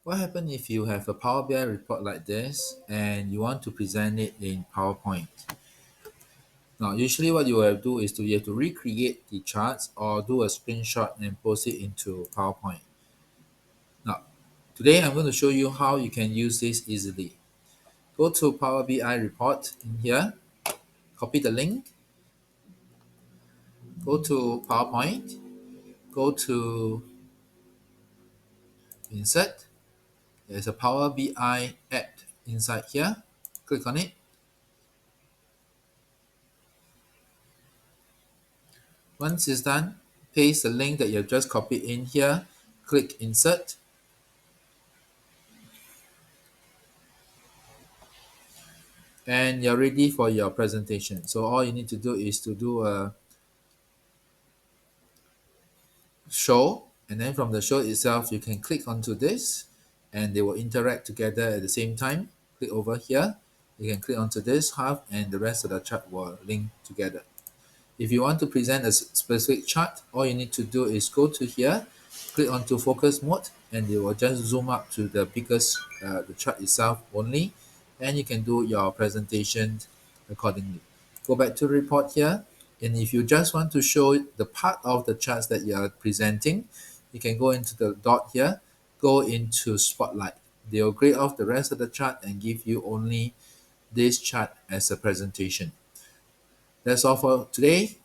What happens if you have a Power BI report like this and you want to present it in PowerPoint? Now, usually what you will do is you have to recreate the charts or do a screenshot and post it into PowerPoint. Now, today I'm going to show you how you can use this easily. Go to Power BI report in here, copy the link, go to PowerPoint, go to Insert. There's a Power BI app inside here. Click on it. Once it's done, paste the link that you've just copied in here, click Insert, and you're ready for your presentation. So all you need to do is to do a show, and then from the show itself, you can click onto this, and they will interact together at the same time. Click over here. You can click onto this half, and the rest of the chart will link together. If you want to present a specific chart, all you need to do is go to here, click onto focus mode, and it will just zoom up to the biggest the chart itself only, and you can do your presentation accordingly. Go back to report here, and if you just want to show the part of the charts that you are presenting, you can go into the dot here, go into spotlight. They will grade off the rest of the chart and give you only this chart as a presentation. That's all for today.